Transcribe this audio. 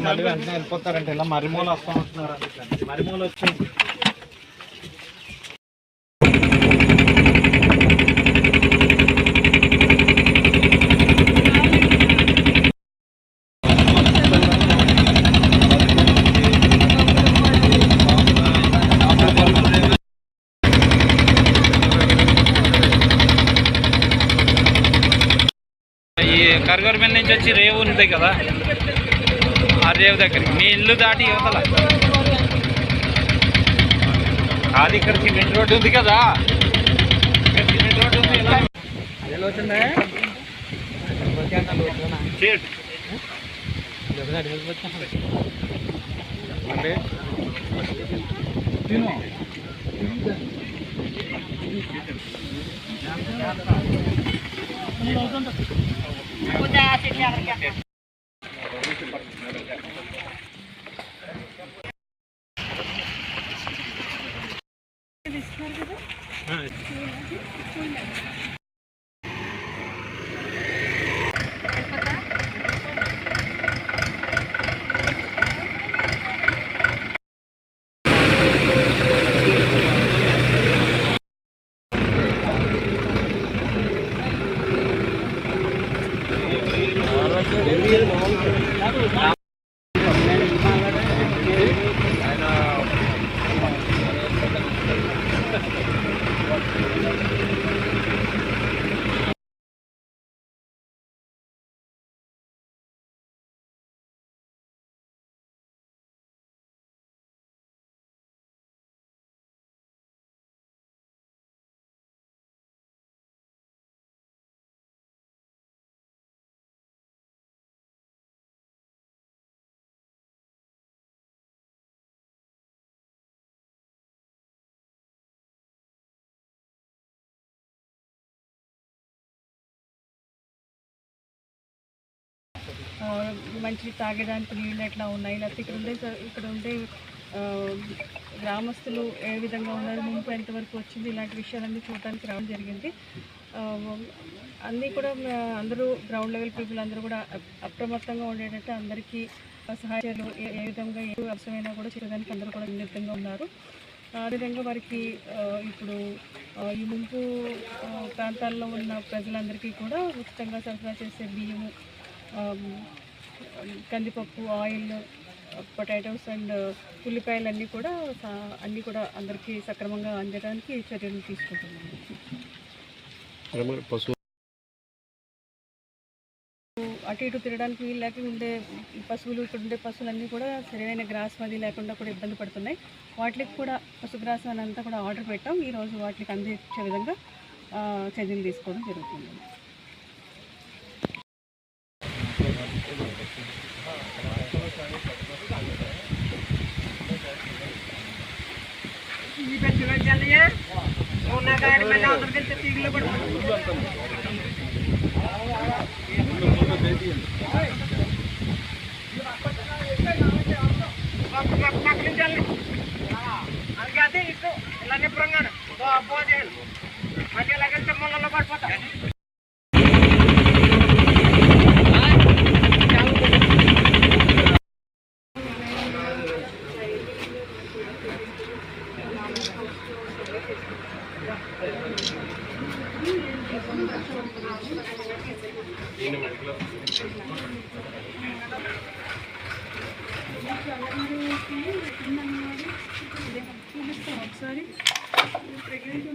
మళ్ళీ వెంటనే వెళ్ళిపోతారంటే ఇలా మరిమూల వస్తూ ఉంటున్నారు. అందుకని మరిమూల వచ్చింది. ఈ కర్గూరపల్లి నుంచి వచ్చి రేవు ఉంది కదా, ఆ రేవు దగ్గరికి మీ ఇల్లు దాటి యువతల అది ఇక్కడ సిమెంట్ రోడ్డు ఉంది కదా, సిమెంట్ రోడ్డు ఉంది. మంచి తాగడానికి నీళ్ళు ఎట్లా ఉన్నాయి, లేకపోతే ఇక్కడ ఉండే గ్రామస్తులు ఏ విధంగా ఉన్నారు, ముంపు ఎంతవరకు వచ్చింది, ఇలాంటి విషయాలన్నీ చూడడానికి రావడం జరిగింది. అన్నీ కూడా అందరూ గ్రౌండ్ లెవెల్ పీపుల్ అందరూ కూడా అప్రమత్తంగా ఉండేటట్టు అందరికీ సహాయాలు ఏ విధంగా ఏ అవసరమైనా కూడా చేయడానికి అందరూ కూడా నిర్ణయంగా ఉన్నారు. అదేవిధంగా వారికి ఇప్పుడు ఈ ముంపు ప్రాంతాల్లో ఉన్న ప్రజలందరికీ కూడా ఉచితంగా సరఫరా చేసే బియ్యము, కందిపప్పు, ఆయిల్, పొటాటోస్ అండ్ ఉల్లిపాయలు అన్నీ కూడా అందరికీ సక్రమంగా అందడానికి చర్యలు తీసుకుంటున్నాము. అటు ఇటు తిరగడానికి వీలు లేక ఉండే పశువులు, ఇక్కడ ఉండే పశువులన్నీ కూడా సరైన గ్రాస్ అది లేకుండా కూడా ఇబ్బంది పడుతున్నాయి. వాటికి కూడా పశుగ్రాసం అంతా కూడా ఆర్డర్ పెట్టాం. ఈరోజు వాటికి అందించే విధంగా చర్యలు తీసుకోవడం జరుగుతుంది. ఒకసారి ప్రెగ్నెంట్